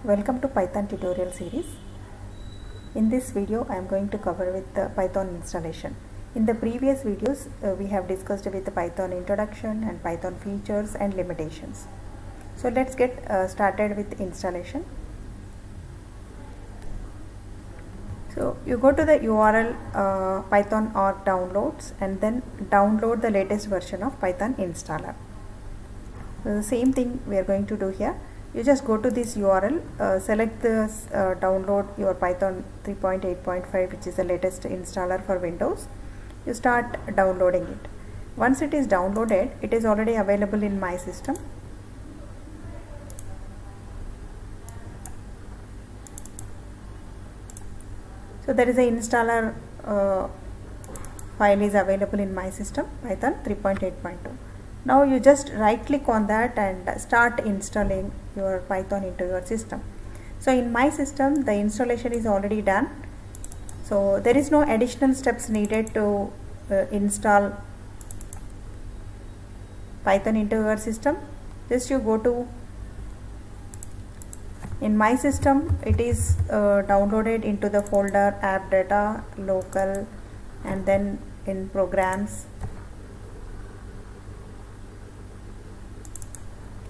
Welcome to Python tutorial series. In this video I am going to cover with the Python installation. In the previous videos we have discussed with the Python introduction and Python features and limitations. So let's get started with installation. So you go to the URL Python org downloads and then download the latest version of Python installer. So the same thing we are going to do here. You just go to this URL, select this download your Python 3.8.5 which is the latest installer for Windows. You start downloading it. Once it is downloaded, it is already available in my system. So there is a installer file is available in my system, Python 3.8.2. Now you just right click on that and start installing your Python into your system. So in my system the installation is already done. So there is no additional steps needed to install Python into your system. Just you go to, in my system it is downloaded into the folder app data, local, and then in programs.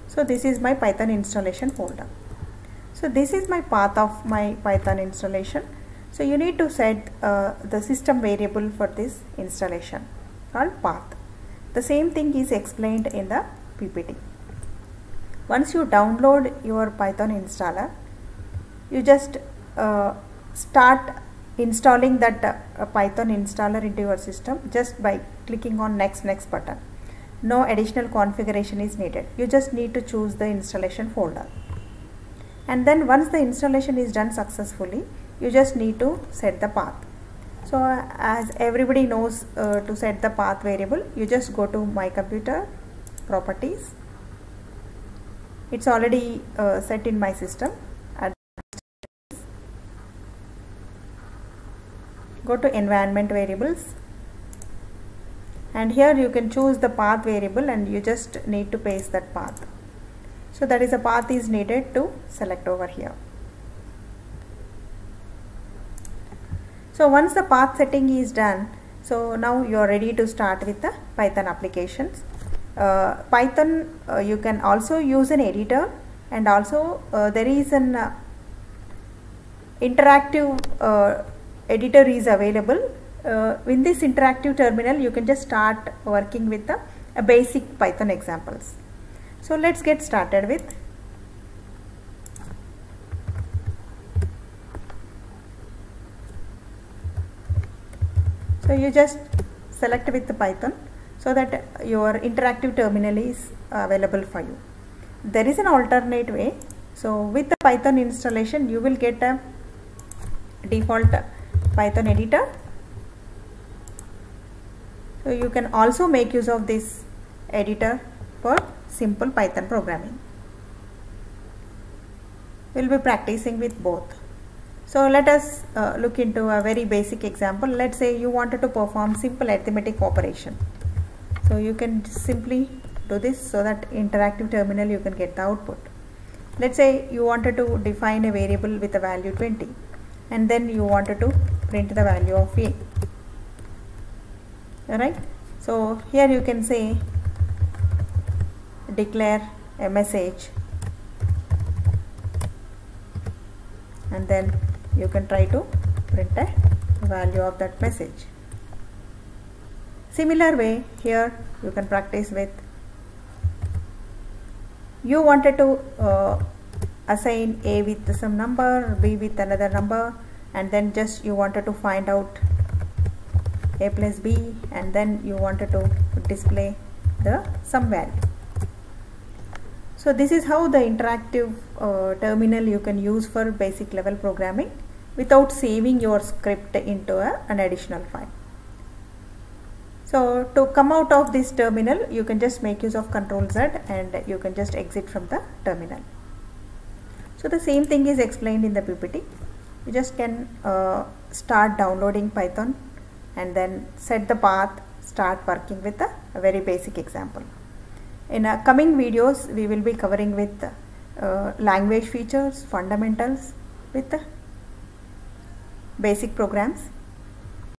So this is my Python installation folder. So this is my path of my Python installation. So you need to set the system variable for this installation called path. The same thing is explained in the PPT. Once you download your Python installer, you just start installing that Python installer into your system just by clicking on next button. No additional configuration is needed. You just need to choose the installation folder. And then once the installation is done successfully, you just need to set the path. So as everybody knows, to set the path variable, you just go to my computer, properties. It's already set in my system. Go to environment variables. And here you can choose the path variable and you just need to paste that path. So that is a path is needed to select over here. So once the path setting is done, so now you are ready to start with the Python applications. Python you can also use an editor, and also there is an interactive editor is available. In this interactive terminal you can just start working with the basic Python examples. So let's get started with. So you just select with the Python so that your interactive terminal is available for you. There is an alternate way. So with the Python installation you will get a default Python editor. So you can also make use of this editor for simple Python programming. We'll be practicing with both. So let us look into a very basic example. Let's say you wanted to perform simple arithmetic operation. So you can simply do this so that interactive terminal you can get the output. Let's say you wanted to define a variable with a value 20 and then you wanted to print the value of a. Alright, so here you can say declare a message and then you can try to print a value of that message. Similar way here you can practice with, you wanted to assign a with some number, b with another number, and then just you wanted to find out a plus b, and then you wanted to display the sum value. So this is how the interactive terminal you can use for basic level programming without saving your script into an additional file. So to come out of this terminal you can just make use of Ctrl Z and you can just exit from the terminal. So the same thing is explained in the PPT. You just can start downloading Python and then set the path, start working with a very basic example. In coming videos we will be covering with language features, fundamentals with basic programs,